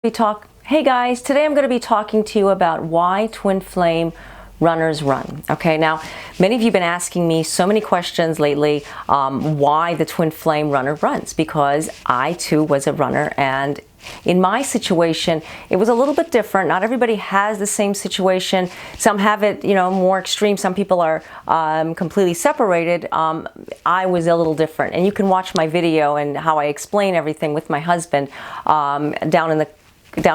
Hey guys, today I'm going to be talking to you about why twin flame runners run. Okay, now many of you have been asking me so many questions lately why the twin flame runner runs, because I too was a runner, and in my situation it was a little bit different. Not everybody has the same situation. Some have it, more extreme. Some people are completely separated. I was a little different, and you can watch my video and how I explain everything with my husband down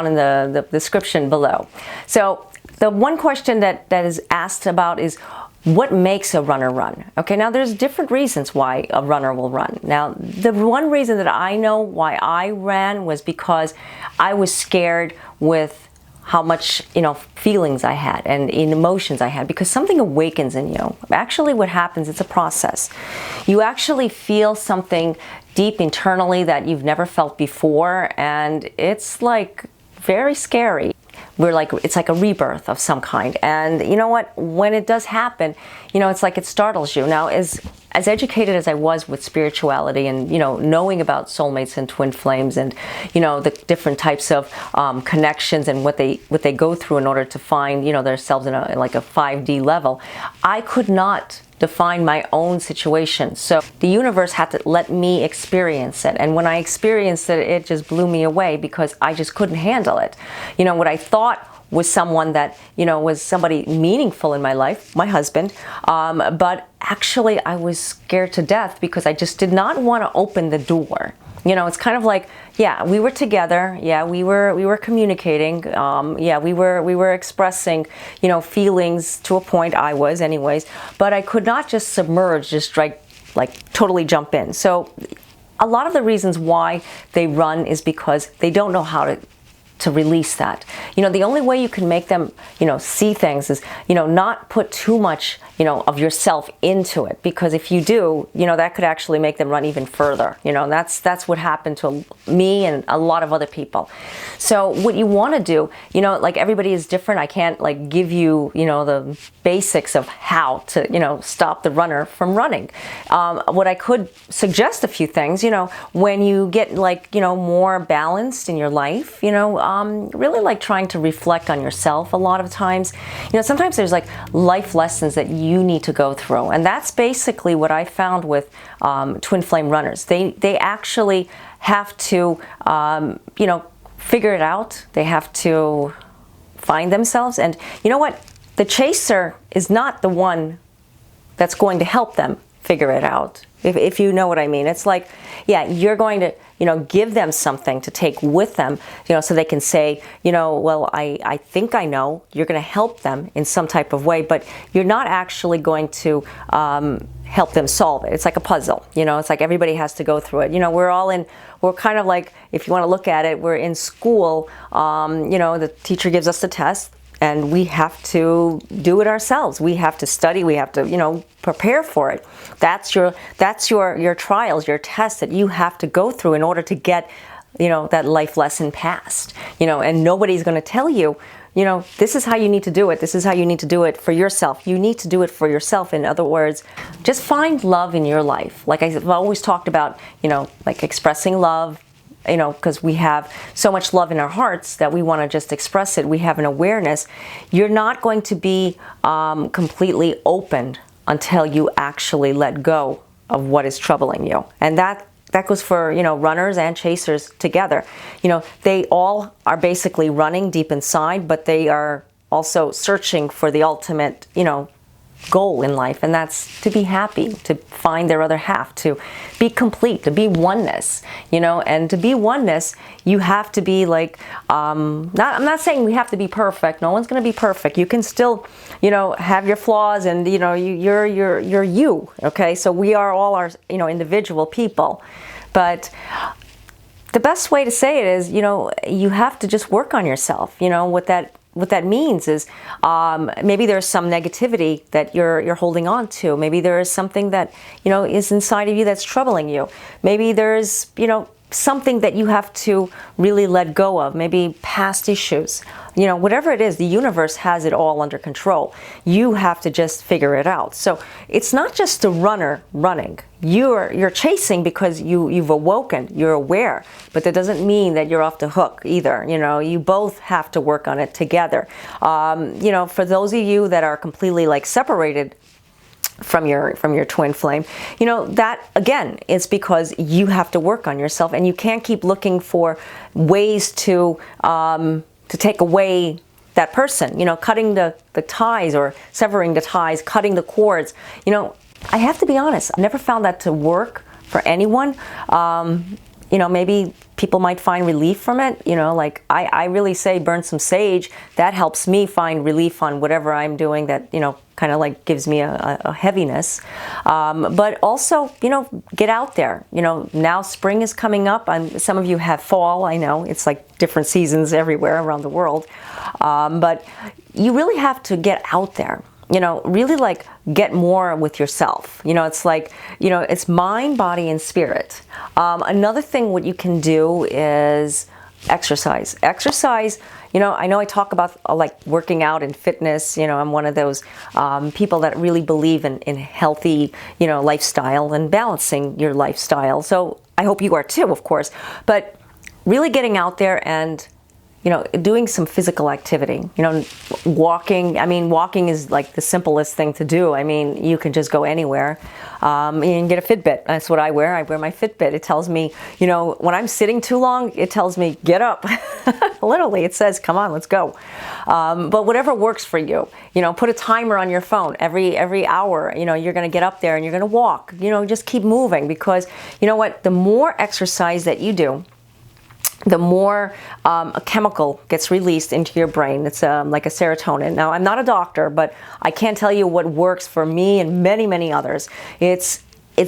in the description below. So the one question that is asked about is, what makes a runner run? Okay, now there's different reasons why a runner will run. Now, the one reason that I know why I ran was because I was scared with how much, feelings I had and emotions I had, because something awakens in you. Actually, what happens, it's a process. You actually feel something deep internally that you've never felt before, and it's like very scary. It's like a rebirth of some kind. And you know what, when it does happen, it's like it startles you. Now, as educated as I was with spirituality and knowing about soulmates and twin flames and the different types of connections and what they go through in order to find themselves in a 5D level, I could not define my own situation. So the universe had to let me experience it. And when I experienced it, it just blew me away, because I just couldn't handle it. What I thought was someone that, was somebody meaningful in my life, my husband, but actually I was scared to death because I just did not want to open the door. It's kind of like, yeah, we were together. Yeah, we were communicating. Yeah, we were expressing, feelings to a point. I was, anyways. But I could not just submerge, just like totally jump in. So, a lot of the reasons why they run is because they don't know how to release that. The only way you can make them, see things is, not put too much, of yourself into it. Because if you do, that could actually make them run even further. That's what happened to me and a lot of other people. So what you want to do, everybody is different. I can't give you, the basics of how to, stop the runner from running. What I could suggest a few things, when you get more balanced in your life, really trying to reflect on yourself a lot of times. Sometimes there's life lessons that you need to go through. And that's basically what I found with twin flame runners. They actually have to, figure it out. They have to find themselves. And you know what? The chaser is not the one that's going to help them figure it out. If you know what I mean. It's like, yeah, you're going to, give them something to take with them, so they can say, well, I think I know. You're going to help them in some type of way, but you're not actually going to help them solve it. It's like a puzzle, it's like everybody has to go through it. We're kind of like, if you want to look at it, we're in school, the teacher gives us the test, and we have to do it ourselves. We have to study. We have to, prepare for it. That's your trials, your tests that you have to go through in order to get, that life lesson passed. And nobody's going to tell you, this is how you need to do it. This is how you need to do it for yourself. You need to do it for yourself. In other words, just find love in your life. Like I've always talked about, expressing love. Because we have so much love in our hearts that we want to just express it. We have an awareness. You're not going to be completely opened until you actually let go of what is troubling you. And that goes for, runners and chasers together. They all are basically running deep inside, but they are also searching for the ultimate, goal in life, and that's to be happy, to find their other half, to be complete, to be oneness, and to be oneness, you have to be I'm not saying we have to be perfect. No one's going to be perfect. You can still, have your flaws, and you're you, okay? So we are all our, individual people, but the best way to say it is, you have to just work on yourself. What that means is maybe there's some negativity that you're holding on to. Maybe there is something that is inside of you that's troubling you. Maybe there's something that you have to really let go of, maybe past issues. You know, whatever it is, the universe has it all under control. You have to just figure it out. So it's not just the runner running. You're chasing because you've awoken, you're aware, but that doesn't mean that you're off the hook either. You know, you both have to work on it together. You know, for those of you that are completely like separated from your twin flame, you know, that again is because you have to work on yourself, and you can't keep looking for ways to take away that person, you know, cutting the ties or severing the ties, cutting the cords. You know, I have to be honest, I never found that to work for anyone. You know, maybe people might find relief from it. You know, like I really say burn some sage. That helps me find relief on whatever I'm doing that, you know, kind of like gives me a heaviness. But also, you know, get out there. You know, now spring is coming up. Some of you have fall. I know it's like different seasons everywhere around the world. But you really have to get out there. You know, really like get more with yourself. You know, it's like, you know, it's mind, body, and spirit. Another thing what you can do is exercise. Exercise, you know I talk about like working out and fitness. You know, I'm one of those people that really believe in healthy, you know, lifestyle and balancing your lifestyle. So I hope you are too, of course. But really getting out there and, you know, doing some physical activity, you know, walking. I mean, walking is like the simplest thing to do. I mean, you can just go anywhere. You can get a Fitbit. That's what I wear. I wear my Fitbit. It tells me, you know, when I'm sitting too long, it tells me, get up. Literally, it says, come on, let's go. But whatever works for you, you know, put a timer on your phone every hour. You know, you're going to get up there and you're going to walk. You know, just keep moving, because you know what? The more exercise that you do, the more a chemical gets released into your brain. It's like a serotonin. Now, I'm not a doctor, but I can't tell you what works for me and many, many others. It's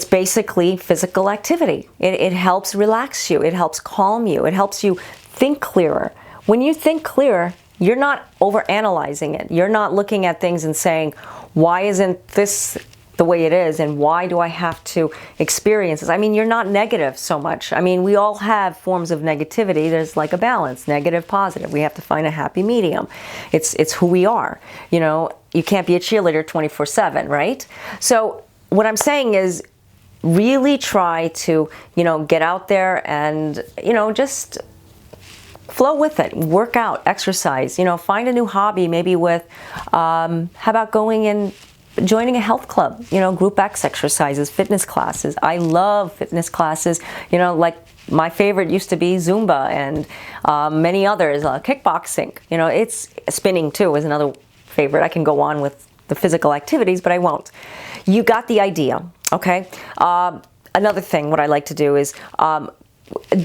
basically physical activity. It helps relax you. It helps calm you. It helps you think clearer. When you think clearer, you're not overanalyzing it. You're not looking at things and saying, why isn't this the way it is, and why do I have to experience this? I mean, you're not negative so much. I mean, we all have forms of negativity. There's like a balance, negative, positive. We have to find a happy medium. It's who we are. You know, you can't be a cheerleader 24/7, right? So what I'm saying is really try to, you know, get out there and, you know, just flow with it. Work out, exercise, you know, find a new hobby, maybe with, how about going in, joining a health club, you know, group X exercises, fitness classes. I love fitness classes, you know, like my favorite used to be Zumba and many others, kickboxing, you know, it's spinning too is another favorite. I can go on with the physical activities, but I won't. You got the idea, okay? Another thing, what I like to do is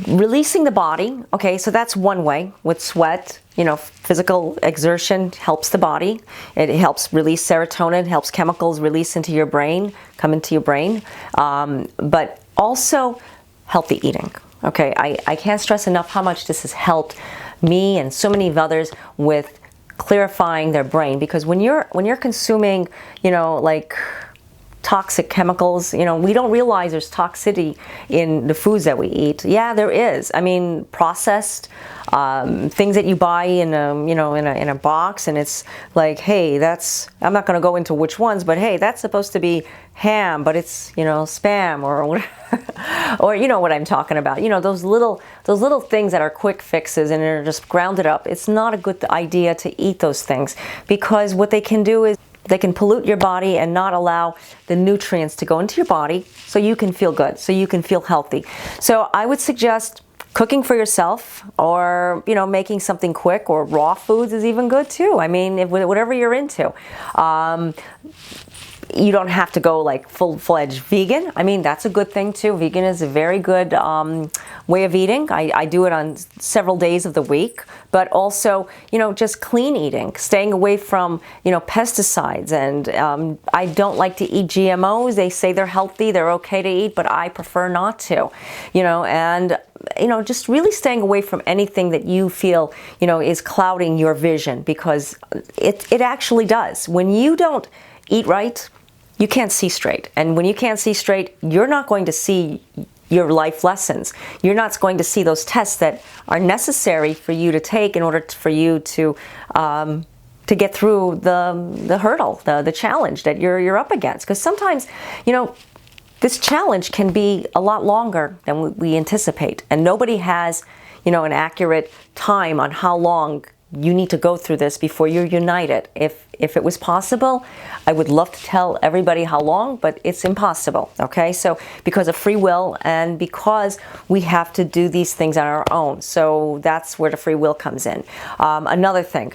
releasing the body, okay? So that's one way with sweat. You know, physical exertion helps the body. It helps release serotonin, helps chemicals release into your brain, come into your brain. But also healthy eating. Okay, I can't stress enough how much this has helped me and so many of others with clarifying their brain. Because when you're consuming, you know, like toxic chemicals, you know, we don't realize there's toxicity in the foods that we eat. Yeah, there is. I mean, processed things that you buy in a, you know, in a box, and it's like, hey, that's, I'm not going to go into which ones, but hey, that's supposed to be ham, but it's, you know, spam or whatever. Or you know what I'm talking about. You know, those little things that are quick fixes and are just grounded up. It's not a good idea to eat those things, because what they can do is they can pollute your body and not allow the nutrients to go into your body so you can feel good, so you can feel healthy. So I would suggest cooking for yourself, or, you know, making something quick, or raw foods is even good too. I mean, whatever you're into. You don't have to go like full-fledged vegan. I mean, that's a good thing too. Vegan is a very good way of eating. I do it on several days of the week, but also, you know, just clean eating, staying away from, you know, pesticides. And I don't like to eat GMOs. They say they're healthy, they're okay to eat, but I prefer not to, you know, and you know, just really staying away from anything that you feel, you know, is clouding your vision, because it actually does. When you don't eat right, you can't see straight. And when you can't see straight, you're not going to see your life lessons. You're not going to see those tests that are necessary for you to take in order for you to get through the hurdle, the challenge that you're up against. Because sometimes, you know, this challenge can be a lot longer than we anticipate, and nobody has, you know, an accurate time on how long you need to go through this before you're united. If it was possible, I would love to tell everybody how long, but it's impossible, okay? So because of free will and because we have to do these things on our own. So that's where the free will comes in. Another thing,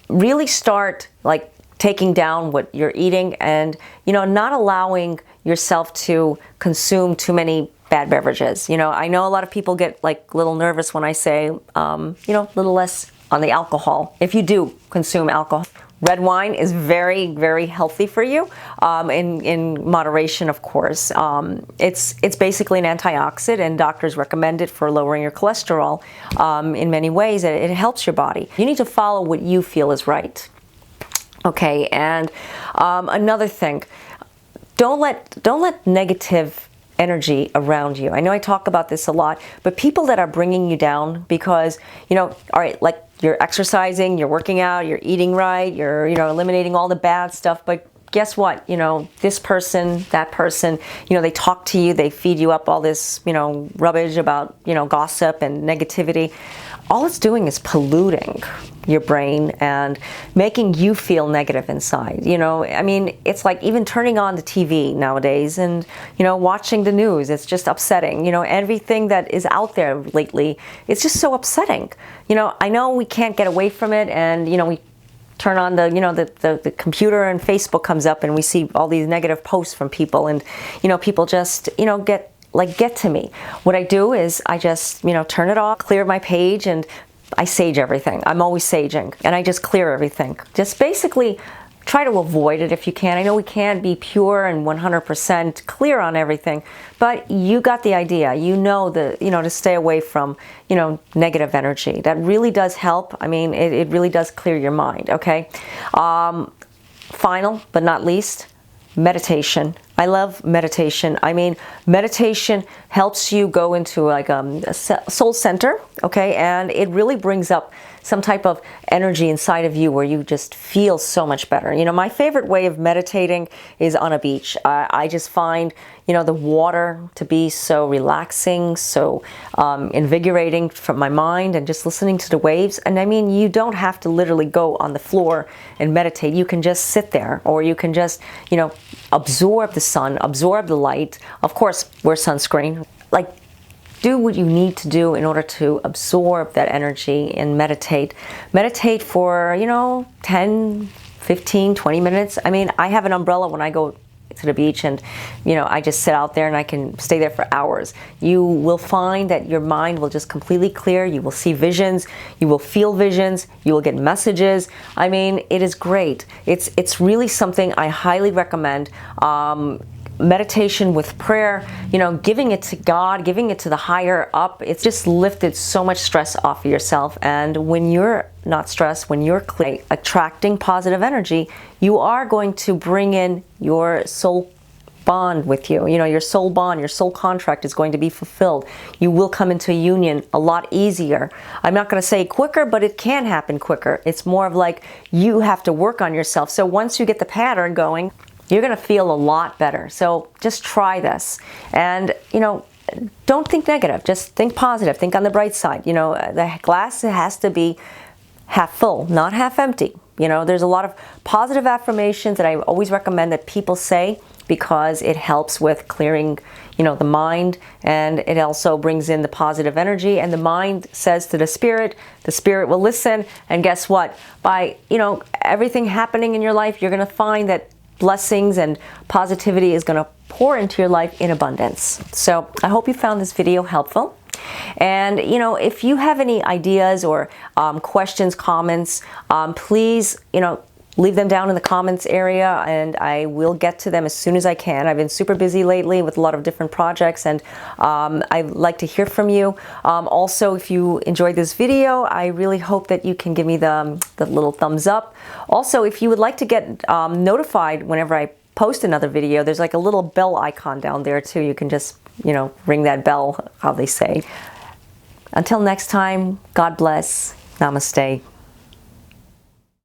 really start like taking down what you're eating and, you know, not allowing yourself to consume too many bad beverages. You know, I know a lot of people get like a little nervous when I say, you know, a little less on the alcohol. If you do consume alcohol, red wine is very, very healthy for you, in moderation, of course. It's basically an antioxidant, and doctors recommend it for lowering your cholesterol in many ways. It helps your body. You need to follow what you feel is right. Okay, and another thing, don't let negative energy around you. I know I talk about this a lot, but people that are bringing you down because, you know, all right, like you're exercising, you're working out, you're eating right, you're, you know, eliminating all the bad stuff, but guess what? You know, this person, that person, you know, they talk to you, they feed you up all this, you know, rubbish about, you know, gossip and negativity. All it's doing is polluting your brain and making you feel negative inside. You know, I mean, it's like even turning on the TV nowadays and, you know, watching the news, it's just upsetting. You know, everything that is out there lately, it's just so upsetting. You know, I know we can't get away from it, and, you know, we turn on the, you know, the computer and Facebook comes up and we see all these negative posts from people, and, you know, people just, you know, get to me. What I do is I just, you know, turn it off, clear my page, and I sage everything. I'm always saging, and I just clear everything. Just basically try to avoid it if you can. I know we can't be pure and 100% clear on everything, but you got the idea. You know to stay away from, you know, negative energy. That really does help. I mean, it really does clear your mind, okay? Final but not least, meditation. I love meditation. I mean, meditation helps you go into like a soul center, okay? And it really brings up some type of energy inside of you where you just feel so much better. You know, my favorite way of meditating is on a beach. I just find, you know, the water to be so relaxing, so invigorating for my mind, and just listening to the waves. And I mean, you don't have to literally go on the floor and meditate. You can just sit there, or you can just, you know, absorb the sun, absorb the light. Of course, wear sunscreen. Like, do what you need to do in order to absorb that energy and meditate. Meditate for, you know, 10, 15, 20 minutes. I mean, I have an umbrella when I go to the beach, and, you know, I just sit out there and I can stay there for hours. You will find that your mind will just completely clear. You will see visions. You will feel visions. You will get messages. I mean, it is great. It's really something I highly recommend. Meditation with prayer, you know, giving it to God, giving it to the higher up. It's just lifted so much stress off of yourself. And when you're not stressed, when you're clear, attracting positive energy, you are going to bring in your soul bond with you. You know, your soul bond, your soul contract is going to be fulfilled. You will come into a union a lot easier. I'm not going to say quicker, but it can happen quicker. It's more of like you have to work on yourself. So once you get the pattern going, you're going to feel a lot better. So just try this. And, you know, don't think negative. Just think positive. Think on the bright side. You know, the glass has to be half full, not half empty. You know, there's a lot of positive affirmations that I always recommend that people say, because it helps with clearing, you know, the mind, and it also brings in the positive energy. And the mind says to the spirit will listen. And guess what? By, you know, everything happening in your life, you're going to find that blessings and positivity is going to pour into your life in abundance. So I hope you found this video helpful. And, you know, if you have any ideas or questions, comments, please, you know, leave them down in the comments area, and I will get to them as soon as I can. I've been super busy lately with a lot of different projects, and I'd like to hear from you. Also, if you enjoyed this video, I really hope that you can give me the little thumbs up. Also, if you would like to get notified whenever I post another video, there's like a little bell icon down there too. You can just ring that bell, how they say. Until next time, God bless. Namaste.